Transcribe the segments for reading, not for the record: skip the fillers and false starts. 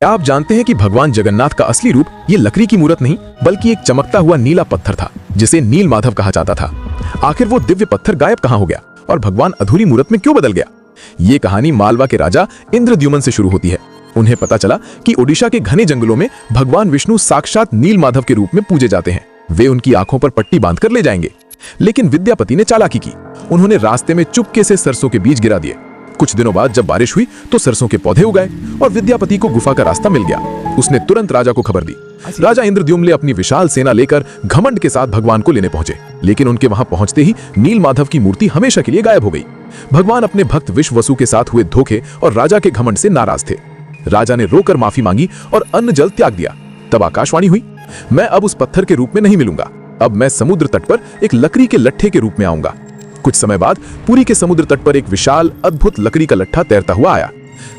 आप जानते हैं कि भगवान जगन्नाथ का असली रूप ये लकड़ी की मूर्त नहीं बल्कि एक चमकता हुआ नीला पत्थर था जिसे नील माधव कहा जाता था। आखिर वो दिव्य पत्थर गायब कहाँ हो गया और भगवान अधूरी मूर्त में क्यों बदल गया? ये कहानी मालवा के राजा इंद्रद्युमन से शुरू होती है। उन्हें पता चला कि ओडिशा के घने जंगलों में भगवान विष्णु साक्षात नील माधव के रूप में पूजे जाते हैं। वे उनकी आंखों पर पट्टी बांधकर ले जाएंगे। लेकिन विद्यापति ने चालाकी की। उन्होंने रास्ते में चुपके से सरसों के बीज गिरा दिए। कुछ दिनों बाद जब बारिश हुई तो सरसों के पौधे उगाए और विद्यापति को गुफा का रास्ता मिल गया। उसने तुरंत राजा को खबर दी। राजा इंद्रद्युम्न अपनी विशाल सेना लेकर घमंड के साथ भगवान को लेने पहुंचे, लेकिन उनके वहां पहुंचते ही नील माधव की मूर्ति हमेशा के लिए गायब हो गई। भगवान अपने भक्त विश्ववसु के साथ हुए धोखे और राजा के घमंड से नाराज थे। राजा ने रोकर माफी मांगी और अन्न जल त्याग दिया। तब आकाशवाणी हुई, मैं अब उस पत्थर के रूप में नहीं मिलूंगा, अब मैं समुद्र तट पर एक लकड़ी के लट्ठे के रूप में आऊंगा। कुछ समय बाद पुरी के समुद्र तट पर एक विशाल अद्भुत लकड़ी का लट्ठा तैरता हुआ आया।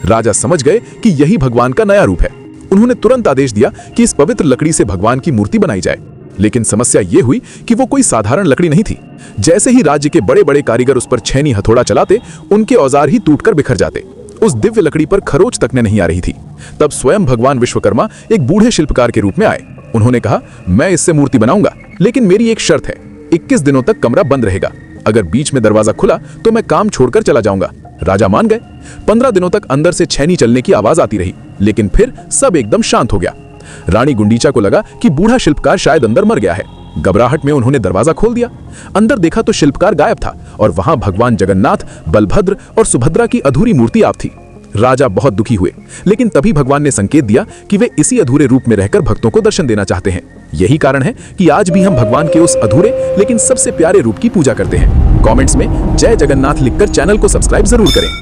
राजा समझ गए कि यही भगवान का नया रूप है। उन्होंने तुरंत आदेश दिया कि इस पवित्र लकड़ी से भगवान की मूर्ति बनाई जाए। लेकिन समस्या यह हुई कि वो कोई साधारण लकड़ी नहीं थी। जैसे ही राज्य के बड़े बड़े कारीगर उस पर छेनी हथौड़ा चलाते, उनके औजार ही टूटकर बिखर जाते। उस दिव्य लकड़ी पर खरोच तक नहीं आ रही थी। तब स्वयं भगवान विश्वकर्मा एक बूढ़े शिल्पकार के रूप में आए। उन्होंने कहा, मैं इससे मूर्ति बनाऊंगा, लेकिन मेरी एक शर्त है, 21 दिनों तक कमरा बंद रहेगा। अगर बीच में दरवाजा खुला तो मैं काम छोड़कर चला जाऊंगा। राजा मान गए। 15 दिनों तक अंदर से छेनी चलने की आवाज आती रही, लेकिन फिर सब एकदम शांत हो गया। रानी गुंडीचा को लगा कि बूढ़ा शिल्पकार शायद अंदर मर गया है। घबराहट में उन्होंने दरवाजा खोल दिया। अंदर देखा तो शिल्पकार गायब था और वहां भगवान जगन्नाथ, बलभद्र और सुभद्रा की अधूरी मूर्ति आप थी। राजा बहुत दुखी हुए, लेकिन तभी भगवान ने संकेत दिया कि वे इसी अधूरे रूप में रहकर भक्तों को दर्शन देना चाहते हैं। यही कारण है कि आज भी हम भगवान के उस अधूरे लेकिन सबसे प्यारे रूप की पूजा करते हैं। कमेंट्स में जय जगन्नाथ लिखकर चैनल को सब्सक्राइब जरूर करें।